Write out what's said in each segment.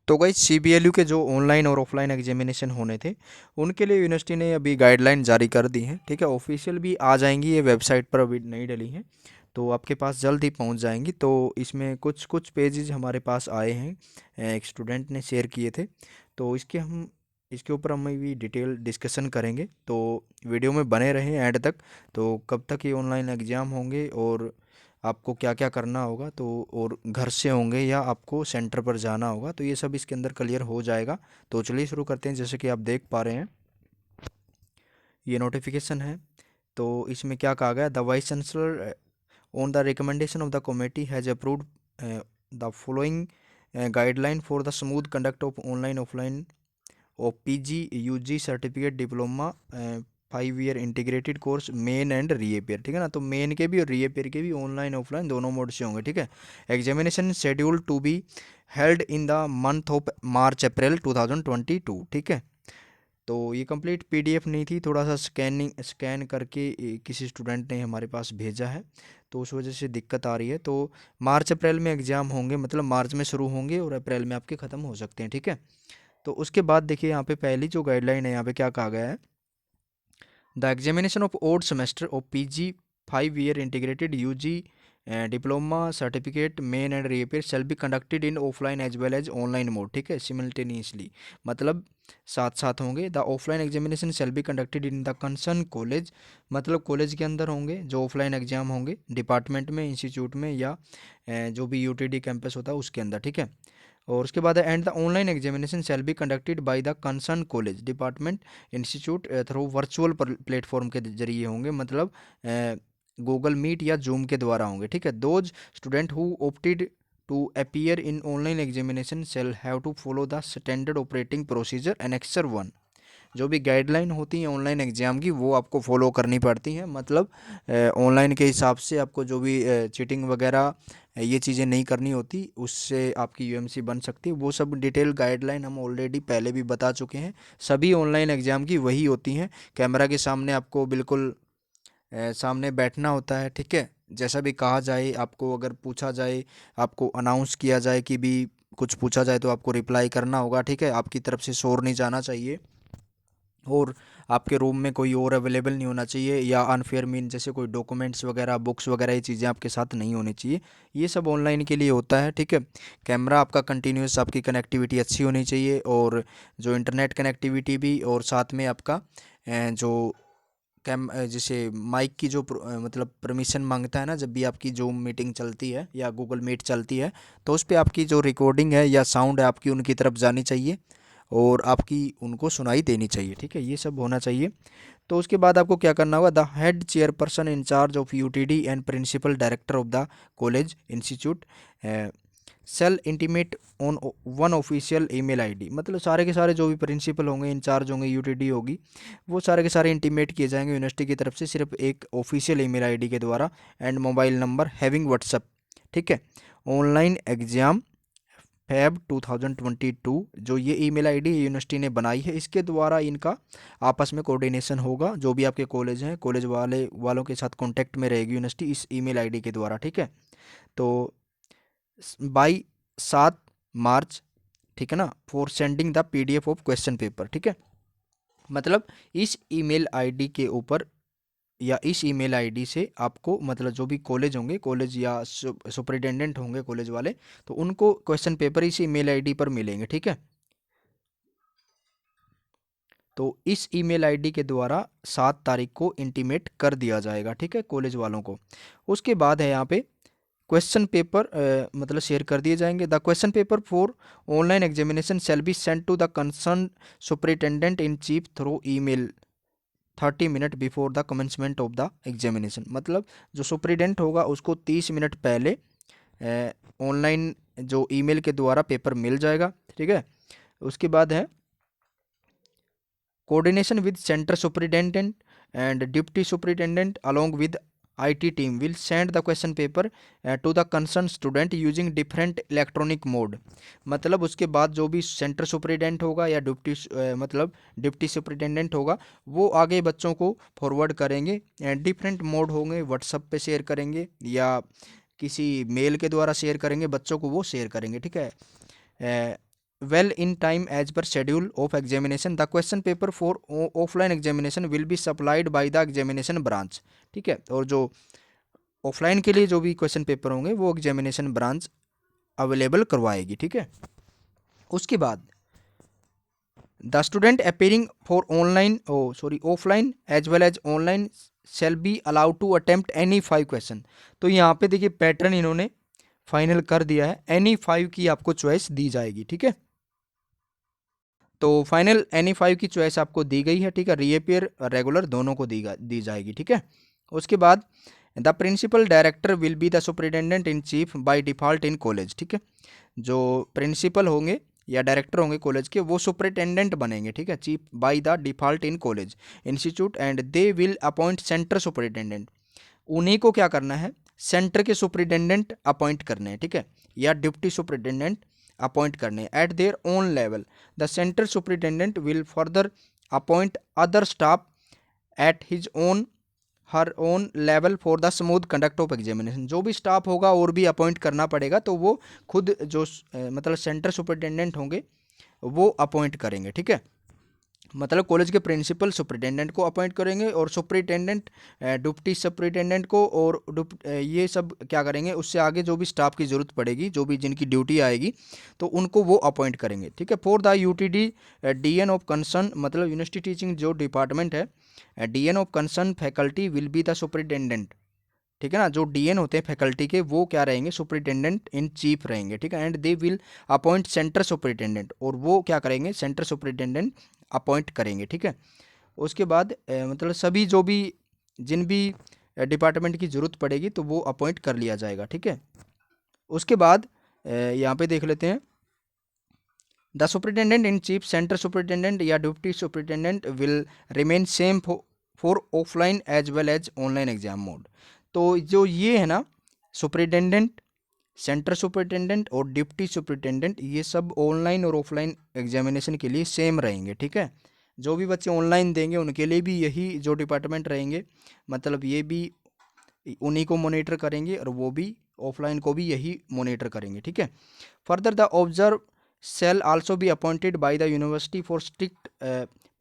तो गाइस सीबीएलयू के जो ऑनलाइन और ऑफलाइन एग्जामिनेशन होने थे उनके लिए यूनिवर्सिटी ने अभी गाइडलाइन जारी कर दी हैं। ठीक है, ऑफिशियल भी आ जाएंगी, ये वेबसाइट पर अभी नहीं डली हैं, तो आपके पास जल्द ही पहुंच जाएंगी। तो इसमें कुछ कुछ पेजेस हमारे पास आए हैं, एक स्टूडेंट ने शेयर किए थे, तो इसके ऊपर हम भी डिटेल डिस्कशन करेंगे। तो वीडियो में बने रहें एंड तक। तो कब तक ये ऑनलाइन एग्ज़ाम होंगे और आपको क्या क्या करना होगा, तो और घर से होंगे या आपको सेंटर पर जाना होगा, तो ये सब इसके अंदर क्लियर हो जाएगा। तो चलिए शुरू करते हैं। जैसे कि आप देख पा रहे हैं ये नोटिफिकेशन है, तो इसमें क्या कहा गया, the vice chancellor on the recommendation of the committee has approved the following guideline for the smooth conduct of online offline और PG UG certificate diploma 5 year integrated course main and reappear. ठीक है ना, तो main के भी और reappear के भी ऑनलाइन ऑफलाइन दोनों मोड से होंगे। ठीक है, examination schedule to be held in the month of March April 2022। ठीक है, तो ये कंप्लीट पीडीएफ नहीं थी, थोड़ा सा स्कैन करके किसी स्टूडेंट ने हमारे पास भेजा है, तो उस वजह से दिक्कत आ रही है। तो मार्च अप्रैल में एग्ज़ाम होंगे, मतलब मार्च में शुरू होंगे और अप्रैल में आपके ख़त्म हो सकते हैं। ठीक है, तो उसके बाद देखिए यहाँ पे पहली जो गाइडलाइन है, यहाँ पे क्या कहा गया है, the examination of odd semester of PG 5 year integrated UG diploma certificate main and reappear shall be conducted in offline as well as online mode. ठीक है, सिमिल्टेनियसली, मतलब साथ साथ होंगे। The offline examination shall be conducted in the concern college, मतलब college के अंदर होंगे जो ऑफलाइन एग्जाम होंगे, डिपार्टमेंट में, इंस्टीट्यूट में, या जो भी यूटीडी कैंपस होता है उसके अंदर। ठीक है, और उसके बाद and the online examination shall be conducted by the concern college department institute through virtual platform के जरिए होंगे, मतलब गूगल मीट या जूम के द्वारा होंगे। ठीक है, those student who opted to appear in online examination shall have to follow the standard operating procedure annexure 1। जो भी गाइडलाइन होती हैं ऑनलाइन एग्ज़ाम की वो आपको फॉलो करनी पड़ती हैं, मतलब ऑनलाइन के हिसाब से आपको जो भी चीटिंग वगैरह ये चीज़ें नहीं करनी होती, उससे आपकी यूएमसी बन सकती है। वो सब डिटेल गाइडलाइन हम ऑलरेडी पहले भी बता चुके हैं, सभी ऑनलाइन एग्ज़ाम की वही होती हैं। कैमरा के सामने आपको बिल्कुल सामने बैठना होता है। ठीक है, जैसा भी कहा जाए, आपको अगर पूछा जाए, आपको अनाउंस किया जाए कि भी कुछ पूछा जाए तो आपको रिप्लाई करना होगा। ठीक है, आपकी तरफ से शोर नहीं जाना चाहिए और आपके रूम में कोई और अवेलेबल नहीं होना चाहिए, या अनफेयर मीन जैसे कोई डॉक्यूमेंट्स वगैरह, बुक्स वगैरह, ये चीज़ें आपके साथ नहीं होनी चाहिए। ये सब ऑनलाइन के लिए होता है। ठीक है, कैमरा आपका कंटिन्यूस, आपकी कनेक्टिविटी अच्छी होनी चाहिए, और जो इंटरनेट कनेक्टिविटी भी, और साथ में आपका जो जैसे माइक की जो मतलब परमिशन मांगता है ना, जब भी आपकी जूम मीटिंग चलती है या गूगल मीट चलती है, तो उस पर आपकी जो रिकॉर्डिंग है या साउंड है आपकी उनकी तरफ जानी चाहिए और आपकी उनको सुनाई देनी चाहिए। ठीक है, ये सब होना चाहिए। तो उसके बाद आपको क्या करना होगा, the head chairperson in charge of UTD and principal director of the college institute cell intimate on one official email ID, मतलब सारे के सारे जो भी प्रिंसिपल होंगे, इंचार्ज होंगे, यूटीडी होगी, वो सारे के सारे इंटीमेट किए जाएंगे यूनिवर्सिटी की तरफ से सिर्फ एक ऑफिशियल ईमेल आईडी के द्वारा, and mobile number having WhatsApp. ठीक है, ऑनलाइन एग्जाम फैब 2022, जो ये ईमेल आईडी यूनिवर्सिटी ने बनाई है, इसके द्वारा इनका आपस में कोऑर्डिनेशन होगा। जो भी आपके कॉलेज हैं, कॉलेज वालों के साथ कांटेक्ट में रहेगी यूनिवर्सिटी इस ईमेल आईडी के द्वारा। ठीक है, तो बाई 7 मार्च, ठीक है ना, for sending the PDF of question paper. ठीक है, मतलब इस ईमेल आईडी के ऊपर या इस ईमेल आईडी से आपको, मतलब जो भी कॉलेज होंगे, कॉलेज या सुपरिटेंडेंट होंगे कॉलेज वाले, तो उनको क्वेश्चन पेपर इस ईमेल आईडी पर मिलेंगे। ठीक है, तो इस ईमेल आईडी के द्वारा 7 तारीख को इंटीमेट कर दिया जाएगा। ठीक है, कॉलेज वालों को। उसके बाद है यहाँ पे क्वेश्चन पेपर मतलब शेयर कर दिए जाएंगे। The question paper for online examination shall be send to the concern superintendent in chief through email 30 minute before the commencement of the examination, मतलब जो सुपरिटेंडेंट होगा उसको 30 मिनट पहले ऑनलाइन जो ईमेल के द्वारा पेपर मिल जाएगा। ठीक है, उसके बाद है coordination with centre superintendent and deputy superintendent along with IT team will send the question paper to the concerned student using different electronic mode, मतलब उसके बाद जो भी सेंटर सुपरिटेंडेंट होगा या डिप्टी मतलब डिप्टी सुपरिटेंडेंट होगा, वो आगे बच्चों को फॉरवर्ड करेंगे, डिफरेंट मोड होंगे, व्हाट्सएप पे शेयर करेंगे या किसी मेल के द्वारा शेयर करेंगे, बच्चों को वो शेयर करेंगे। ठीक है, well in time as per schedule of examination. The question paper for offline examination will be supplied by the examination branch. ठीक है, और जो ऑफलाइन के लिए जो भी क्वेश्चन पेपर होंगे वो एग्जामिनेशन ब्रांच अवेलेबल करवाएगी। ठीक है, उसके बाद the student appearing for online offline as well as online shall be allowed to attempt any 5 question. तो यहाँ पे देखिए पैटर्न इन्होंने फाइनल कर दिया है, एनी 5 की आपको चॉइस दी जाएगी। ठीक है, तो फाइनल एनी 5 की चॉइस आपको दी गई है। ठीक है, रीअपियर रेगुलर दोनों को दी जाएगी। ठीक है, उसके बाद the principal director will be the superintendent in chief by default in college. ठीक है, जो प्रिंसिपल होंगे या डायरेक्टर होंगे कॉलेज के वो सुपरिटेंडेंट बनेंगे। ठीक है, chief by the default in college institute and they will appoint centre superintendent. उन्हीं को क्या करना है, सेंटर के सुपरिटेंडेंट अपॉइंट करने हैं। ठीक है, या डिप्टी सुपरिटेंडेंट अपॉइंट करने at their own level. The centre superintendent will further appoint other staff at his own her own level for the smooth conduct of examination. जो भी स्टाफ होगा और भी अपॉइंट करना पड़ेगा, तो वो खुद जो मतलब सेंटर सुपरिटेंडेंट होंगे वो अपॉइंट करेंगे। ठीक है, मतलब कॉलेज के प्रिंसिपल सुपरिटेंडेंट को अपॉइंट करेंगे और सुपरिटेंडेंट डिप्टी सुपरिटेंडेंट को, और ये सब क्या करेंगे, उससे आगे जो भी स्टाफ की ज़रूरत पड़ेगी, जो भी जिनकी ड्यूटी आएगी, तो उनको वो अपॉइंट करेंगे। ठीक है, for the UTD dean of concern, मतलब यूनिवर्सिटी टीचिंग जो डिपार्टमेंट है, dean of concern faculty will be the superintendent. ठीक है ना, जो डीएन होते हैं फैकल्टी के वो क्या रहेंगे, सुपरिटेंडेंट इन चीफ रहेंगे। ठीक है, and they will appoint centre superintendent, और वो क्या करेंगे, सेंटर सुपरिटेंडेंट अपॉइंट करेंगे। ठीक है, उसके बाद मतलब सभी जो भी जिन भी डिपार्टमेंट की ज़रूरत पड़ेगी तो वो अपॉइंट कर लिया जाएगा। ठीक है, उसके बाद यहाँ पे देख लेते हैं, the superintendent in chief centre superintendent या deputy superintendent will remain same for offline as well as online exam mode. तो जो ये है ना, सुपरिटेंडेंट, सेंटर सुपरिटेंडेंट और डिप्टी सुपरिटेंडेंट, ये सब ऑनलाइन और ऑफलाइन एग्जामिनेशन के लिए सेम रहेंगे। ठीक है, जो भी बच्चे ऑनलाइन देंगे उनके लिए भी यही जो डिपार्टमेंट रहेंगे, मतलब ये भी उन्हीं को मॉनिटर करेंगे और वो भी ऑफलाइन को भी यही मॉनिटर करेंगे। ठीक है, further the observe shall also be appointed by the university for strict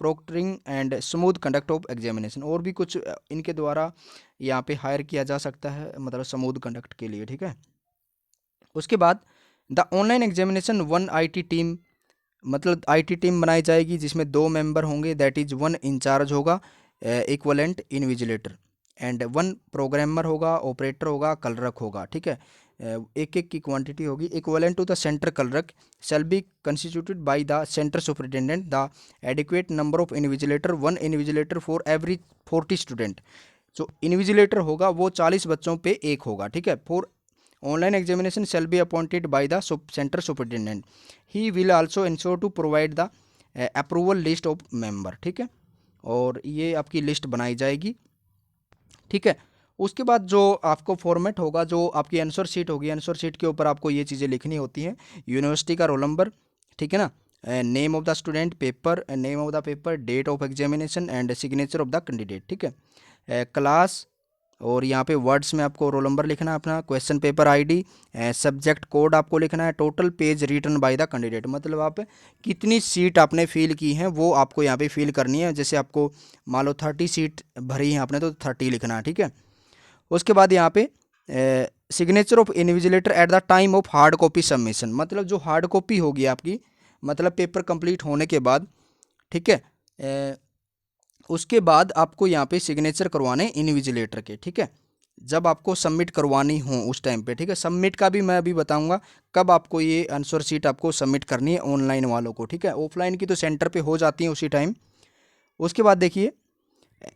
proctoring and smooth conduct of examination। और भी कुछ इनके द्वारा यहाँ पे हायर किया जा सकता है, मतलब स्मूथ कंडक्ट के लिए। ठीक है, उसके बाद the online examination 1 IT team, मतलब IT टीम बनाई जाएगी जिसमें 2 मेंबर होंगे, दैट इज़ 1 इंचार्ज होगा, इक्वलेंट इन्विजिलेटर, एंड 1 प्रोग्रामर होगा, ऑपरेटर होगा, कलरक होगा। ठीक है, एक एक की क्वांटिटी होगी। Equivalent to the centre clerk shall be constituted by the centre superintendent. The adequate number of invigilator 1 invigilator for every 40 student. जो इन्विजिलेटर होगा वो 40 बच्चों पे एक होगा। ठीक है, for online examination shall be appointed by the centre superintendent. He will also ensure to provide the approval list of member. ठीक है, और ये आपकी लिस्ट बनाई जाएगी। ठीक है, उसके बाद जो आपको फॉर्मेट होगा, जो आपकी आंसर शीट होगी, आंसर शीट के ऊपर आपको ये चीज़ें लिखनी होती हैं, यूनिवर्सिटी का रोल नंबर, ठीक है ना, name of the student, paper name of the paper, date of examination and signature of the candidate. ठीक है, क्लास, और यहाँ पे वर्ड्स में आपको रोल नंबर लिखना है अपना, question paper ID, subject code आपको लिखना है, total page written by the candidate, मतलब आप कितनी सीट आपने फिल की हैं वो आपको यहाँ पे फिल करनी है। जैसे आपको मान लो 30 सीट भरी हैं आपने, तो 30 लिखना है। ठीक है, उसके बाद यहाँ पे signature of invigilator at the time of hard copy submission, मतलब जो हार्ड कॉपी होगी आपकी, मतलब पेपर कंप्लीट होने के बाद। ठीक है, उसके बाद आपको यहाँ पे सिग्नेचर करवाने इन्विजिलेटर के। ठीक है, जब आपको सबमिट करवानी हो उस टाइम पे। ठीक है, सबमिट का भी मैं अभी बताऊंगा कब आपको ये आंसर शीट आपको सबमिट करनी है ऑनलाइन वालों को। ठीक है, ऑफलाइन की तो सेंटर पे हो जाती है उसी टाइम। उसके बाद देखिए,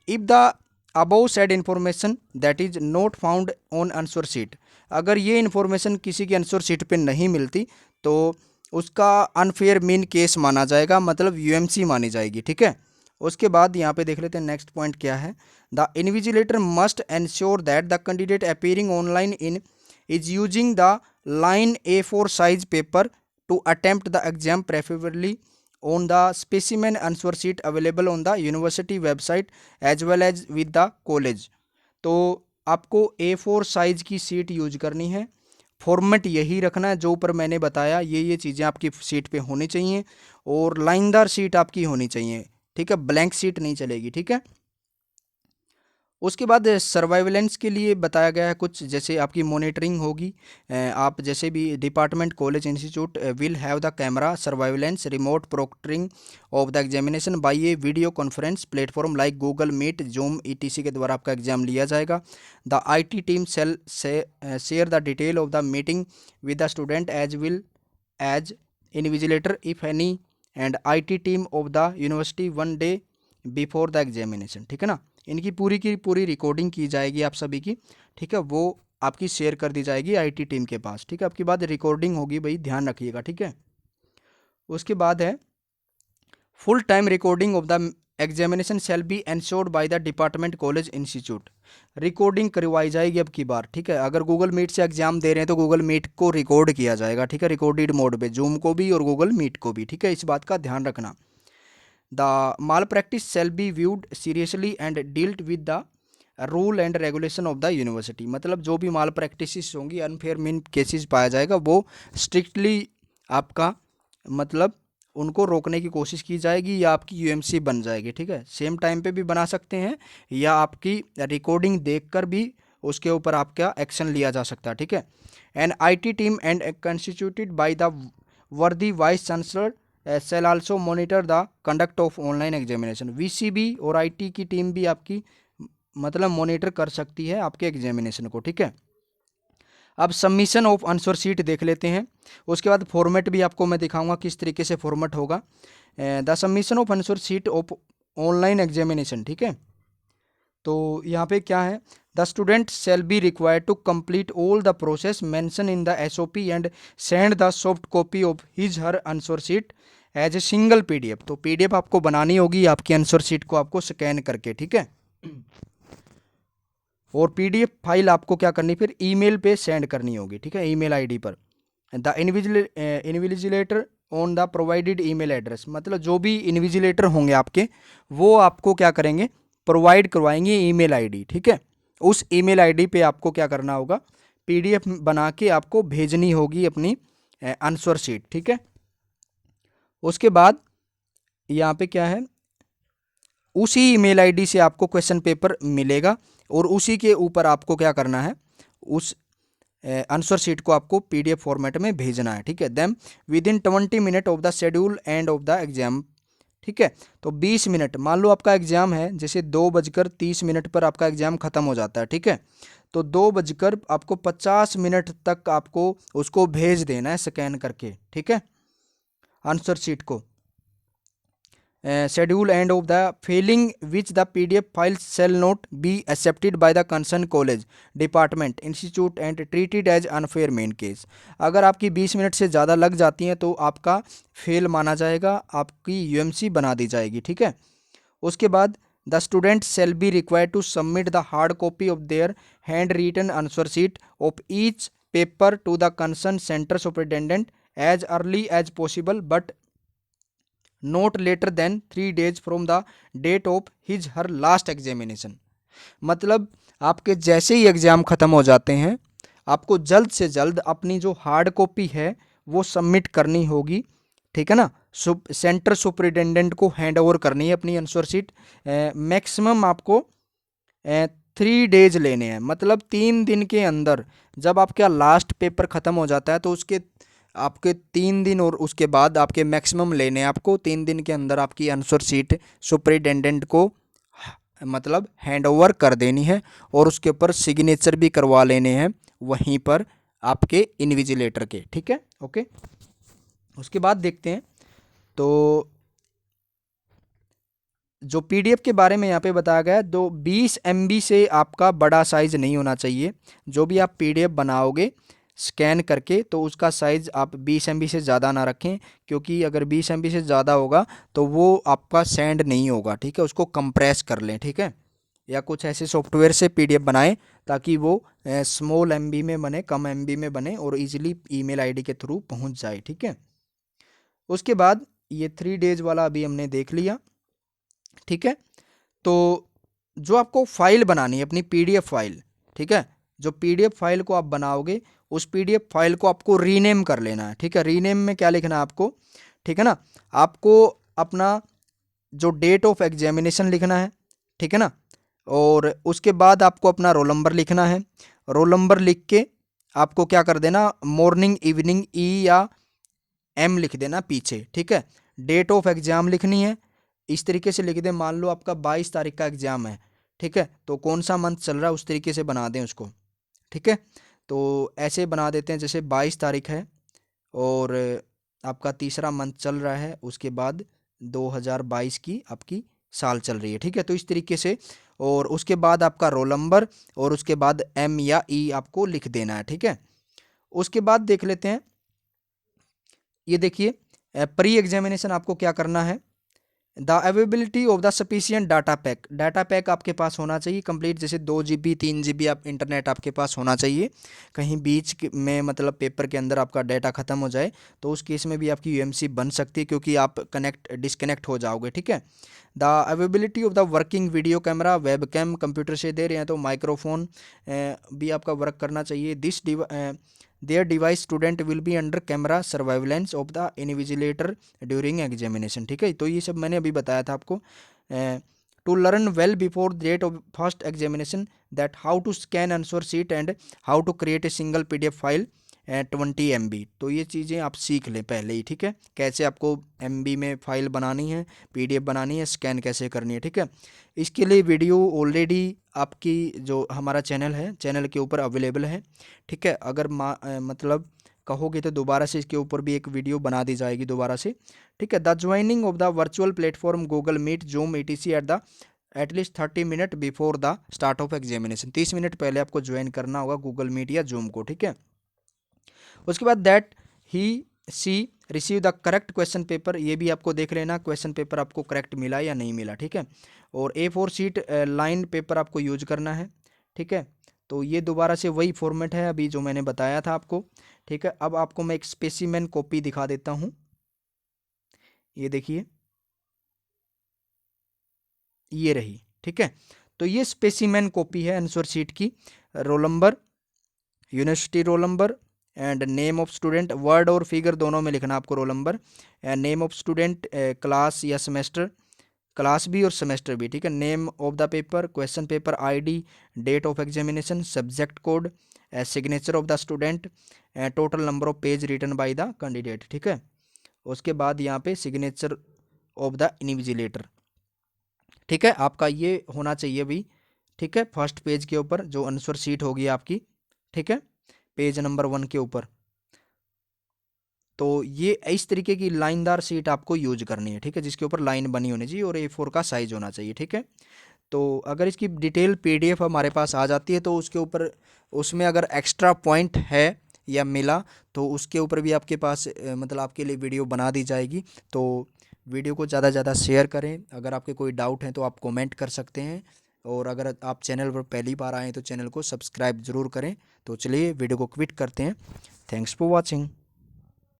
if the above said information that is not found on answer sheet, अगर ये इन्फॉर्मेशन किसी की आंसर शीट पे नहीं मिलती तो उसका अनफेयर मीन केस माना जाएगा, मतलब यूएमसी मानी जाएगी। ठीक है, उसके बाद यहाँ पे देख लेते हैं नेक्स्ट पॉइंट क्या है। The invigilator must ensure that the candidate appearing online in is using the line A4 size paper two attempt the exam, preferably on the specimen answer sheet available on the university website as well as with the college। तो आपको A4 size की seat use करनी है format यही रखना है जो ऊपर मैंने बताया, ये चीज़ें आपकी सीट पे होनी चाहिए, और लाइनदार सीट आपकी होनी चाहिए, ठीक है, ब्लैंक सीट नहीं चलेगी, ठीक है। उसके बाद सर्वाइवेलेंस के लिए बताया गया है कुछ, जैसे आपकी मॉनिटरिंग होगी, आप जैसे भी department college institute will have the camera surveillance remote proctoring of the examination by a video conference platform like Google Meet Zoom etc के द्वारा आपका एग्जाम लिया जाएगा। The IT team shall share the detail of the meeting with the student as invigilator if any and IT team of the university one day before the examination, ठीक है ना। इनकी पूरी की पूरी रिकॉर्डिंग की जाएगी आप सभी की, ठीक है, वो आपकी शेयर कर दी जाएगी आईटी टीम के पास, ठीक है। आपकी बात रिकॉर्डिंग होगी भाई, ध्यान रखिएगा, ठीक है। उसके बाद है full time recording of the examination shall B ensured by the department college institute. Recording करवाई जाएगी अब की बार, ठीक है। अगर गूगल मीट से एग्जाम दे रहे हैं तो गूगल मीट को रिकॉर्ड किया जाएगा, ठीक है, रिकॉर्डेड मोड पे, जूम को भी और गूगल मीट को भी, ठीक है, इस बात का ध्यान रखना। The mall practice shall be viewed seriously and dealt with the rule and regulation of the university. मतलब जो भी माल प्रैक्टिस होंगी, अनफेयर मीन केसेस पाया जाएगा, वो स्ट्रिक्टली आपका मतलब उनको रोकने की कोशिश की जाएगी, या आपकी यूएमसी बन जाएगी, ठीक है। सेम टाइम पे भी बना सकते हैं, या आपकी रिकॉर्डिंग देखकर भी उसके ऊपर आपका एक्शन लिया जा सकता है, ठीक है। An IT team and constituted by the worthy vice chancellor shall also monitor the conduct of online examination. VCB और आईटी की टीम भी आपकी मतलब मॉनिटर कर सकती है आपके एग्जामिनेशन को, ठीक है। अब सबमिशन ऑफ आंसर शीट देख लेते हैं। उसके बाद फॉर्मेट भी आपको मैं दिखाऊंगा किस तरीके से फॉर्मेट होगा। The submission of answer sheet of online examination, ठीक है। तो यहाँ पे क्या है, the student shall be required to complete all the process mention in the SOP and send the soft copy of his her answer sheet as a single PDF. तो PDF आपको बनानी होगी आपकी आंसर शीट को आपको scan करके, ठीक है। और पीडीएफ फाइल आपको क्या करनी, फिर ईमेल पे सेंड करनी होगी, ठीक है, ईमेल आईडी पर। The invigilator on the provided email address. मतलब जो भी इनविजिलेटर होंगे आपके, वो आपको क्या करेंगे, प्रोवाइड करवाएंगे ईमेल आईडी, ठीक है। उस ईमेल आईडी पे आपको क्या करना होगा, पीडीएफ बना के आपको भेजनी होगी अपनी आंसर शीट, ठीक है। उसके बाद यहाँ पे क्या है, उसी ईमेल आईडी से आपको क्वेश्चन पेपर मिलेगा, और उसी के ऊपर आपको क्या करना है, उस आंसर शीट को आपको पीडीएफ फॉर्मेट में भेजना है, ठीक है। Then within 20 minute of the schedule end of the exam, ठीक है। तो 20 मिनट, मान लो आपका एग्जाम है, जैसे 2:30 पर आपका एग्जाम खत्म हो जाता है, ठीक है। तो 2 आपको 50 मिनट तक आपको उसको भेज देना है स्कैन करके, ठीक है, आंसर शीट को। schedule end of the failing which the PDF files shall not be accepted by the concerned college, department, institute and treated as unfair main case। अगर आपकी 20 मिनट से ज़्यादा लग जाती हैं तो आपका फेल माना जाएगा, आपकी यूएमसी बना दी जाएगी, ठीक है। उसके बाद the student shall be required to submit the hard copy of their hand written answer sheet of each paper to the concerned center superintendent as early as possible but not later than 3 days from the date of his her last examination. मतलब आपके जैसे ही exam ख़त्म हो जाते हैं, आपको जल्द से जल्द अपनी जो हार्ड कॉपी है वो सबमिट करनी होगी, ठीक है ना। सेंटर सुपरिटेंडेंट को हैंड ओवर करनी है अपनी आंसर शीट। मैक्सिमम आपको 3 days लेने हैं, मतलब 3 दिन के अंदर। जब आपका लास्ट पेपर ख़त्म हो जाता है तो उसके आपके 3 दिन और उसके बाद आपके मैक्सिमम लेने हैं आपको 3 दिन के अंदर आपकी आंसर शीट सुपरिटेंडेंट को मतलब हैंड ओवर कर देनी है, और उसके ऊपर सिग्नेचर भी करवा लेने हैं वहीं पर आपके इन्विजिलेटर के, ठीक है, ओके। उसके बाद देखते हैं, तो जो पीडीएफ के बारे में यहाँ पे बताया गया है, 20 MB से आपका बड़ा साइज़ नहीं होना चाहिए। जो भी आप पीडीएफ बनाओगे स्कैन करके, तो उसका साइज़ आप 20 MB से ज़्यादा ना रखें, क्योंकि अगर 20 MB से ज़्यादा होगा तो वो आपका सेंड नहीं होगा, ठीक है। उसको कंप्रेस कर लें, ठीक है, या कुछ ऐसे सॉफ्टवेयर से पीडीएफ बनाएं ताकि वो स्मॉल MB में बने, कम MB में बने और इजीली ईमेल आईडी के थ्रू पहुंच जाए, ठीक है। उसके बाद ये 3 days वाला अभी हमने देख लिया, ठीक है। तो जो आपको फाइल बनानी है अपनी पीडीएफ फाइल, ठीक है, जो पीडीएफ फाइल को आप बनाओगे उस पीडीएफ फाइल को आपको रीनेम कर लेना है, ठीक है। रीनेम में क्या लिखना है आपको, ठीक है ना, आपको अपना जो डेट ऑफ एग्जामिनेशन लिखना है, ठीक है ना, और उसके बाद आपको अपना रोल नंबर लिखना है। रोल नंबर लिख के आपको क्या कर देना, मॉर्निंग इवनिंग ई या एम लिख देना पीछे, ठीक है। डेट ऑफ एग्जाम लिखनी है, इस तरीके से लिख दें। मान लो आपका 22 तारीख का एग्जाम है, ठीक है, तो कौन सा मंथ चल रहा है उस तरीके से बना दें उसको, ठीक है। तो ऐसे बना देते हैं, जैसे 22 तारीख है और आपका तीसरा मंथ चल रहा है, उसके बाद 2022 की आपकी साल चल रही है, ठीक है। तो इस तरीके से, और उसके बाद आपका रोल नंबर और उसके बाद एम या ई आपको लिख देना है, ठीक है। उसके बाद देख लेते हैं, ये देखिए प्री एग्जामिनेशन आपको क्या करना है। The availability of the sufficient data pack आपके पास होना चाहिए कंप्लीट, जैसे 2 GB 3 GB आप इंटरनेट आपके पास होना चाहिए। कहीं में मतलब पेपर के अंदर आपका डाटा ख़त्म हो जाए तो उस केस में भी आपकी यूएमसी बन सकती है, क्योंकि आप डिस्कनेक्ट हो जाओगे, ठीक है। The availability of the working video camera, webcam computer से दे रहे हैं तो माइक्रोफोन भी आपका वर्क करना चाहिए। Their device student will be under camera surveillance of the invigilator during examination, ठीक है। तो ये सब मैंने अभी बताया था आपको। To learn well before date of first examination that how to scan answer sheet and how to create a single PDF file 20 MB, तो ये चीज़ें आप सीख लें पहले ही, ठीक है। कैसे आपको MB में फ़ाइल बनानी है, PDF बनानी है, स्कैन कैसे करनी है, ठीक है। इसके लिए वीडियो ऑलरेडी आपकी जो हमारा चैनल है, चैनल के ऊपर अवेलेबल है, ठीक है। अगर मतलब कहोगे तो दोबारा से इसके ऊपर भी एक वीडियो बना दी जाएगी दोबारा से, ठीक है। The joining of the virtual platform Google Meet, Zoom, ETC at least 30 minute before the start of examination, 30 minute पहले आपको ज्वाइन करना होगा गूगल मीट या जूम को, ठीक है। उसके बाद that he she receive the correct question paper, ये भी आपको देख लेना क्वेश्चन पेपर आपको करेक्ट मिला या नहीं मिला, ठीक है। और A4 शीट लाइन पेपर आपको यूज करना है, ठीक है। तो ये दोबारा से वही फॉर्मेट है अभी जो मैंने बताया था आपको, ठीक है। अब आपको मैं एक स्पेसिमेन कॉपी दिखा देता हूँ, ये देखिए, ये रही, ठीक है। तो ये स्पेसिमेन कॉपी है आंसर शीट की। Roll number, university roll number and name of student, word और फिगर दोनों में लिखना आपको roll number, name of student, class या सेमेस्टर, क्लास भी और सेमेस्टर भी, ठीक है। Name of the paper, question paper ID, date of examination, subject code, signature of the student, total number of page written by the candidate, ठीक है। उसके बाद यहाँ पे सिग्नेचर ऑफ द इन्विजिलेटर, ठीक है। आपका ये होना चाहिए भी, ठीक है, फर्स्ट पेज के ऊपर जो आंसर शीट होगी आपकी, ठीक है, पेज नंबर 1 के ऊपर। तो ये इस तरीके की लाइनदार शीट आपको यूज करनी है, ठीक है, जिसके ऊपर लाइन बनी होनी चाहिए और A4 का साइज होना चाहिए, ठीक है। तो अगर इसकी डिटेल PDF हमारे पास आ जाती है तो उसके ऊपर, उसमें अगर एक्स्ट्रा पॉइंट है या मिला तो उसके ऊपर भी आपके पास मतलब आपके लिए वीडियो बना दी जाएगी। तो वीडियो को ज़्यादा से ज़्यादा शेयर करें। अगर आपके कोई डाउट हैं तो आप कमेंट कर सकते हैं, और अगर आप चैनल पर पहली बार आएँ तो चैनल को सब्सक्राइब ज़रूर करें। तो चलिए वीडियो को क्विट करते हैं। Thanks for watching.